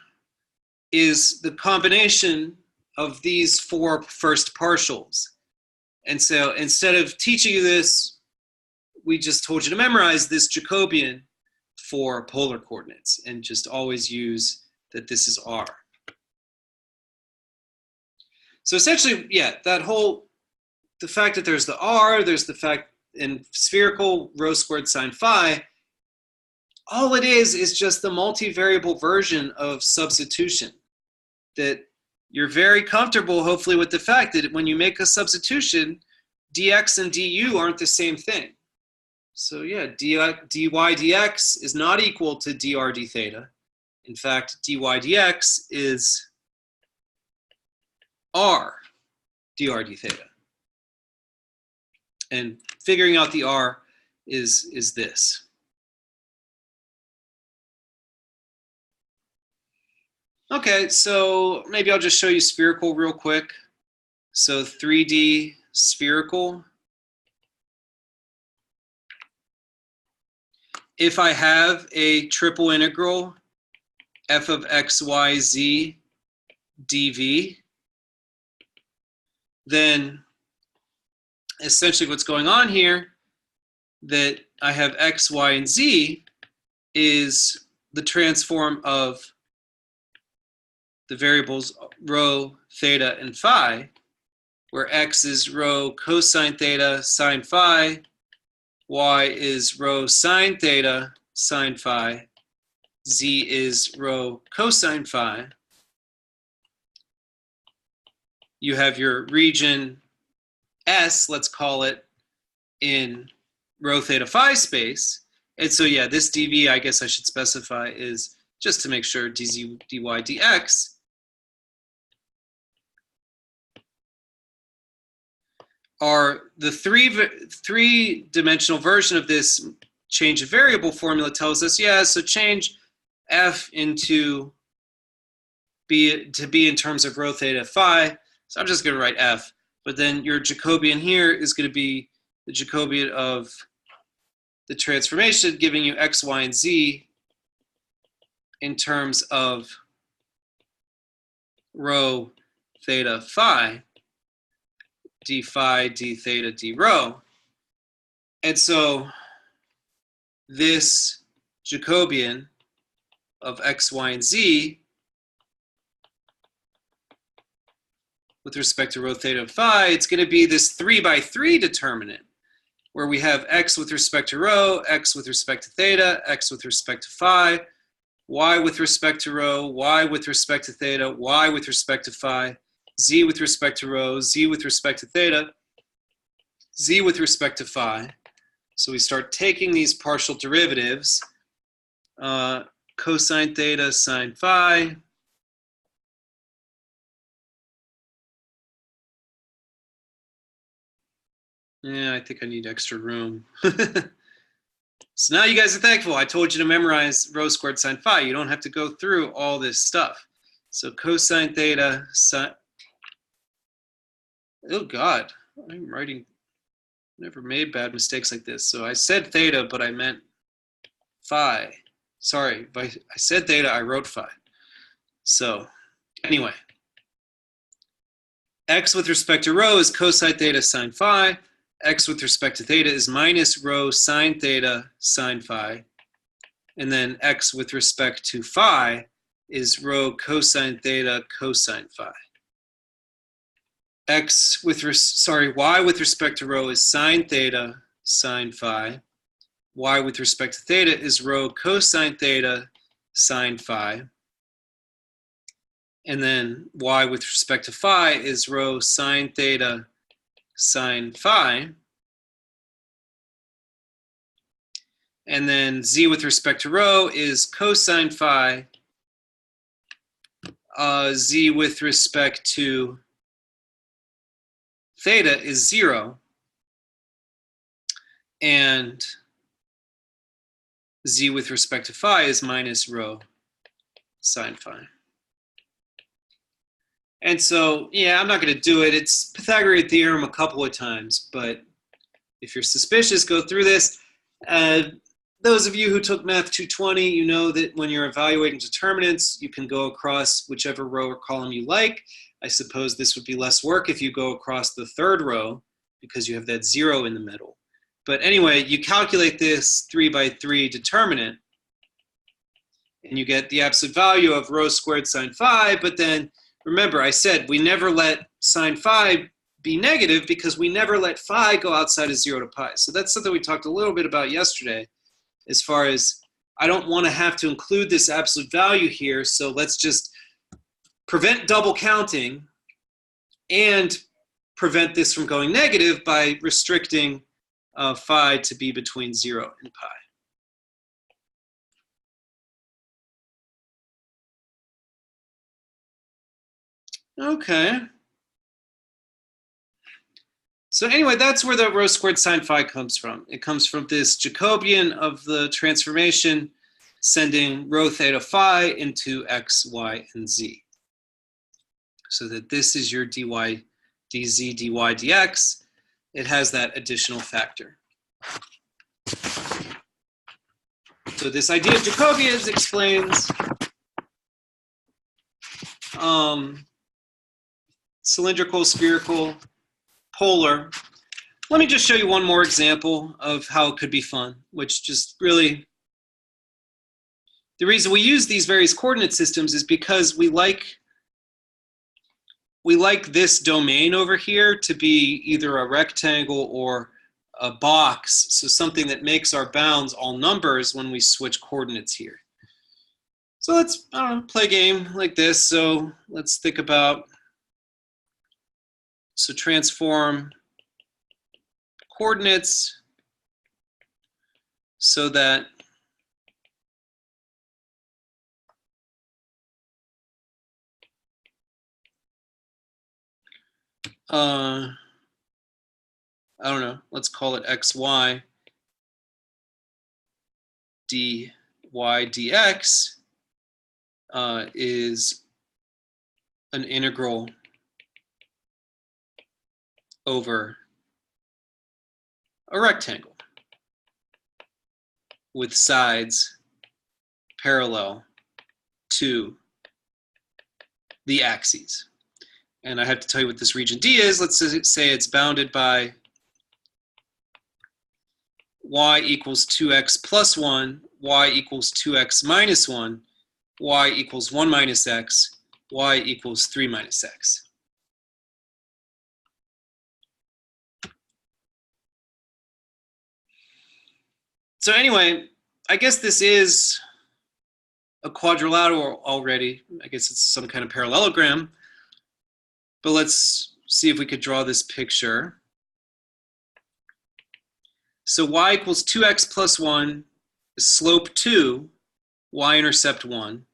is the combination of these four first partials. And so instead of teaching you this, we just told you to memorize this Jacobian for polar coordinates and just always use that this is r. So essentially, yeah, the fact that there's the r, there's the fact in spherical rho squared sine phi, all it is just the multivariable version of substitution. That you're very comfortable, hopefully, with the fact that when you make a substitution, dx and du aren't the same thing. So yeah, dy dx is not equal to dr d theta. In fact, dy dx is r dr d theta. And figuring out the r is this. Okay, so maybe I'll just show you spherical real quick. So 3D spherical. If I have a triple integral f of x, y, z dv, then essentially what's going on here, that I have x, y, and z is the transform of the variables rho, theta, and phi, where x is rho cosine theta sine phi, y is rho sine theta sine phi, z is rho cosine phi. You have your region S, let's call it, in rho theta phi space. And so yeah, this dv, I guess I should specify, is just to make sure dz, dy, dx are the three-dimensional version of this change of variable formula tells us, yeah, so change f into b to be in terms of rho theta phi. So I'm just going to write f. But then your Jacobian here is going to be the Jacobian of the transformation, giving you x, y, and z in terms of rho theta phi, d phi, d theta, d rho. And so this Jacobian of x, y, and z with respect to rho theta phi, it's going to be this 3×3 determinant, where we have x with respect to rho, x with respect to theta, x with respect to phi, y with respect to rho, y with respect to theta, y with respect to phi, z with respect to rho, z with respect to theta, z with respect to phi. So we start taking these partial derivatives, cosine theta sine phi, yeah, I think I need extra room. So now you guys are thankful. I told you to memorize rho squared sine phi. You don't have to go through all this stuff. So cosine theta sine, oh God, I'm writing, never made bad mistakes like this. So I said theta, but I meant phi. Sorry, I said theta, I wrote phi. So anyway, x with respect to rho is cosine theta sine phi. X with respect to theta is minus rho sine theta sine phi. And then x with respect to phi is rho cosine theta cosine phi. Y with respect to rho is sine theta sine phi. Y with respect to theta is rho cosine theta sine phi. And then y with respect to phi is rho sine theta sine phi. And then z with respect to rho is cosine phi. Z with respect to theta is 0. And z with respect to phi is minus rho sine phi. And so, yeah, I'm not going to do it. It's Pythagorean theorem a couple of times, but if you're suspicious, go through this. Those of you who took Math 220, you know that when you're evaluating determinants, you can go across whichever row or column you like. I suppose this would be less work if you go across the third row because you have that 0 in the middle. But anyway, you calculate this 3 by 3 determinant, and you get the absolute value of rho squared sine phi. But then remember, I said we never let sine phi be negative because we never let phi go outside of 0 to pi. So that's something we talked a little bit about yesterday, as far as I don't want to have to include this absolute value here, so let's just prevent double counting and prevent this from going negative by restricting phi to be between 0 and pi. Okay. So anyway, that's where the rho squared sine phi comes from. It comes from this Jacobian of the transformation, sending rho theta phi into x, y, and z. So that this is your dy, dz, dy, dx. It has that additional factor. So this idea of Jacobians explains cylindrical, spherical, polar. Let me just show you one more example of how it could be fun, which just really, the reason we use these various coordinate systems is because we like this domain over here to be either a rectangle or a box, so something that makes our bounds all numbers when we switch coordinates here. So let's, I don't know, play a game like this. So let's think about, so transform coordinates so that I don't know, let's call it xy dy dx is an integral over a rectangle with sides parallel to the axes. And I have to tell you what this region D is. Let's say it's bounded by y equals 2x plus 1, y equals 2x minus 1, y equals 1 minus x, y equals 3 minus x. So anyway, I guess this is a quadrilateral already. I guess it's some kind of parallelogram. But let's see if we could draw this picture. So y equals 2x plus 1 is slope 2, y-intercept 1.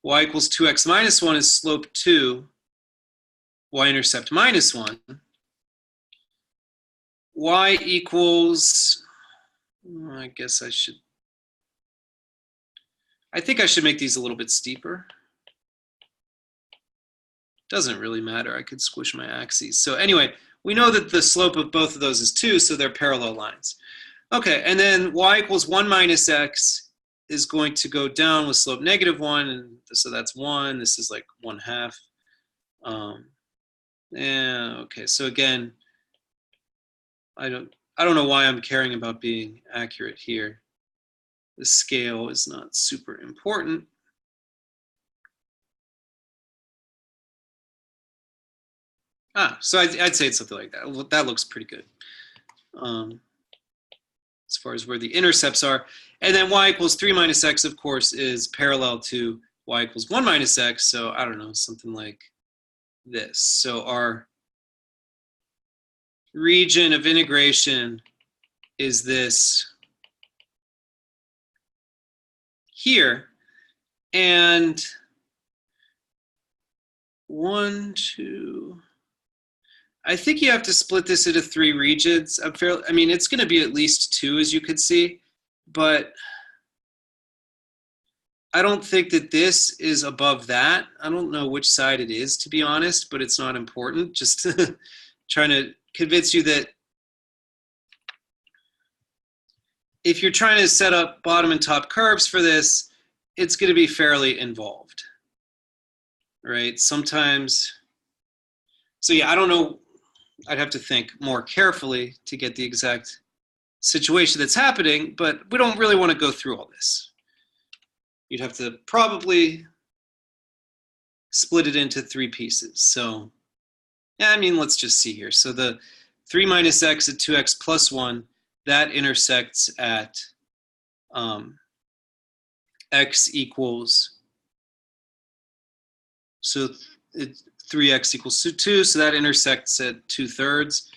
Y equals 2x minus 1 is slope 2, y-intercept minus 1. Y equals, I guess I think I should make these a little bit steeper. Doesn't really matter, I could squish my axes. So anyway, we know that the slope of both of those is 2, so they're parallel lines. Okay, and then y equals 1 minus x is going to go down with slope negative 1, and so that's 1. This is like 1/2. Yeah, okay, so again, I don't know why I'm caring about being accurate here. The scale is not super important. So I'd say it's something like that. That looks pretty good as far as where the intercepts are. And then y equals 3 minus x, of course, is parallel to y equals 1 minus x. So I don't know, something like this. So our region of integration is this here. And 1, 2... I think you have to split this into 3 regions. I mean, it's going to be at least 2, as you could see, but I don't think that this is above that. I don't know which side it is, to be honest, but it's not important. Just trying to convince you that if you're trying to set up bottom and top curves for this, it's going to be fairly involved, right? Sometimes, so yeah, I don't know. I'd have to think more carefully to get the exact situation that's happening, but we don't really want to go through all this. You'd have to probably split it into 3 pieces. So, yeah, I mean, let's just see here. So the 3 minus x at 2x plus 1, that intersects at x equals, so 3x equals 2, so that intersects at 2/3.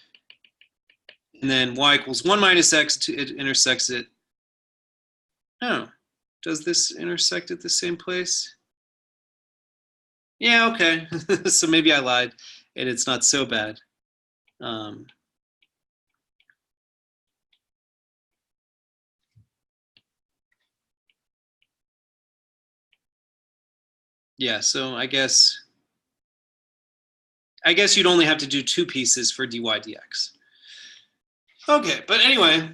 And then y equals 1 minus x, it intersects at, oh, does this intersect at the same place? Yeah, okay. So maybe I lied, and it's not so bad. Yeah, so I guess you'd only have to do 2 pieces for dy dx. Okay, but anyway,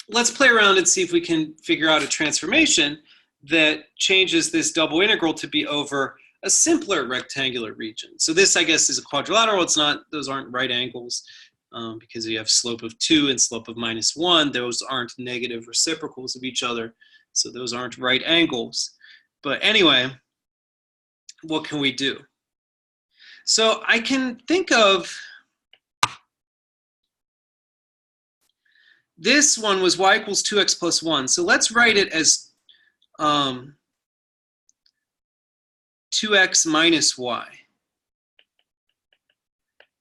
let's play around and see if we can figure out a transformation that changes this double integral to be over a simpler rectangular region. So this, I guess, is a quadrilateral. It's not; those aren't right angles because you have slope of 2 and slope of -1. Those aren't negative reciprocals of each other, so those aren't right angles. But anyway, what can we do? So I can think of, this one was y equals 2x plus 1. So let's write it as 2x minus y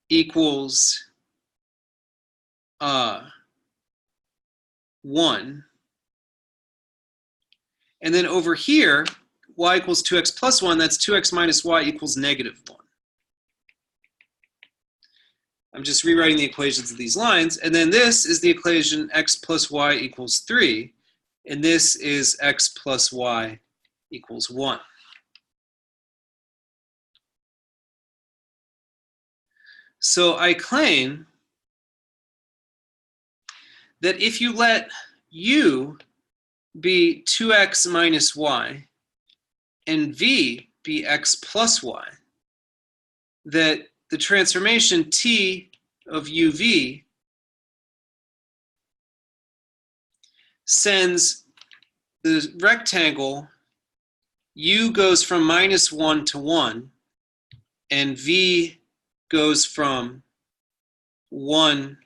equals 1. And then over here, y equals 2x plus 1, that's 2x minus y equals -1. I'm just rewriting the equations of these lines. And then this is the equation x plus y equals 3. And this is x plus y equals 1. So I claim that if you let u be 2x minus y and v be x plus y, that the transformation t of uv sends the rectangle u goes from -1 to 1 and v goes from 1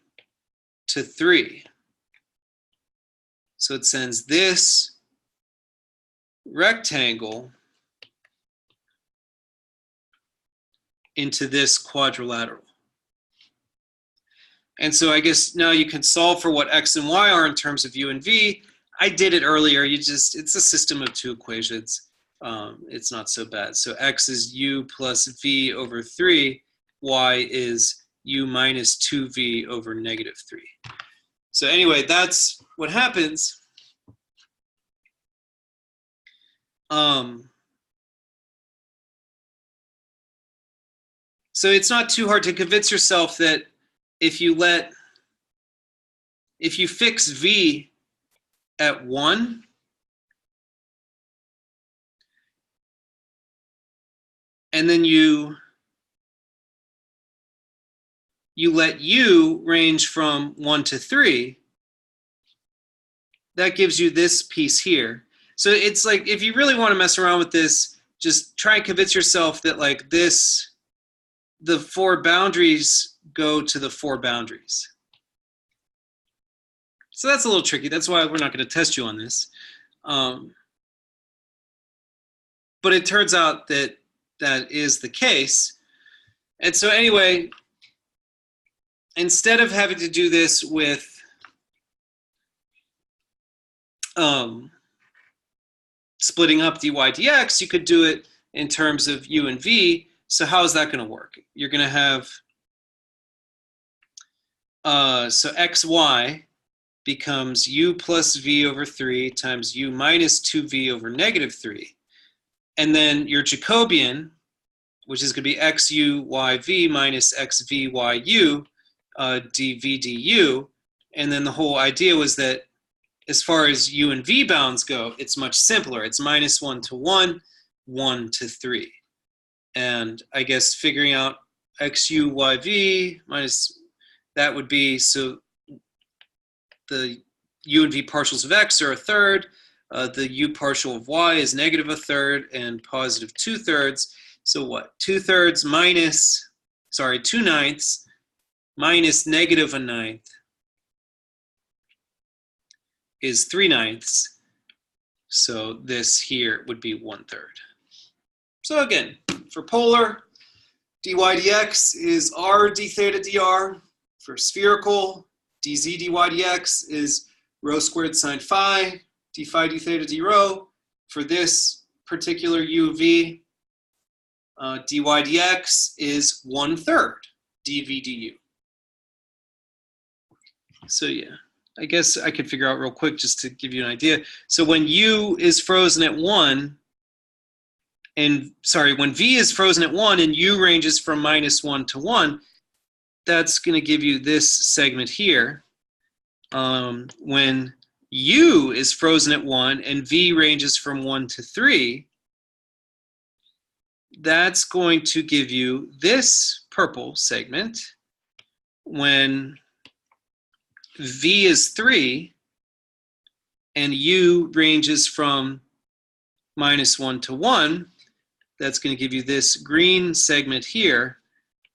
to 3. So it sends this rectangle into this quadrilateral. And so I guess now you can solve for what x and y are in terms of u and v. I did it earlier. It's a system of 2 equations. It's not so bad. So x is u plus v over 3. Y is u minus 2v over -3. So anyway, that's what happens. So it's not too hard to convince yourself that if you fix v at 1, and then you let u range from 1 to 3, that gives you this piece here. So it's like, if you really want to mess around with this, just try and convince yourself that like this, the 4 boundaries go to the 4 boundaries. So that's a little tricky. That's why we're not going to test you on this. But it turns out that that is the case. And so anyway, instead of having to do this with splitting up dy dx, you could do it in terms of u and v. So how is that going to work? You're going to have, so xy becomes u plus v over 3 times u minus 2v over negative 3. And then your Jacobian, which is going to be xuYv minus xvyu dv du. And then the whole idea was that as far as u and v bounds go, it's much simpler. It's minus 1 to 1, 1 to 3. And I guess figuring out xuYv minus, that would be, so the u and v partials of x are a third, the u partial of y is negative a third and positive 2/3. So what? 2/3 minus, 2/9 minus negative a ninth is 3/9. So this here would be 1/3. So again, for polar, dy dx is r d theta dr. For spherical, dz dy dx is rho squared sine phi, d phi d theta d rho. For this particular u of v, dy dx is 1/3 dv du. So yeah, I guess I could figure out real quick just to give you an idea. So when u is frozen at 1, and when v is frozen at 1 and u ranges from minus 1 to 1, that's going to give you this segment here. When u is frozen at 1 and v ranges from 1 to 3, that's going to give you this purple segment. When v is 3 and u ranges from minus 1 to 1, that's going to give you this green segment here.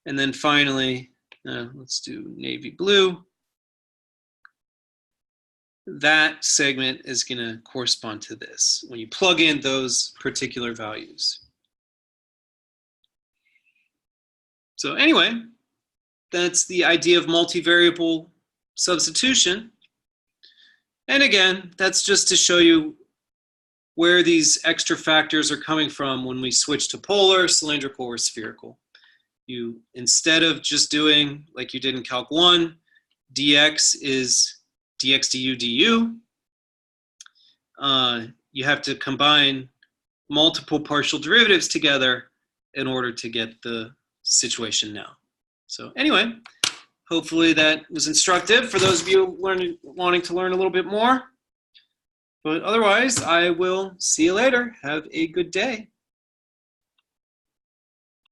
And then finally, let's do navy blue. That segment is going to correspond to this when you plug in those particular values. So anyway, that's the idea of multivariable substitution. And again, that's just to show you where these extra factors are coming from when we switch to polar, cylindrical, or spherical. You, instead of just doing like you did in Calc 1, dx is dx du du, you have to combine multiple partial derivatives together in order to get the situation now. So anyway, hopefully that was instructive for those of you wanting to learn a little bit more. But otherwise, I will see you later. Have a good day.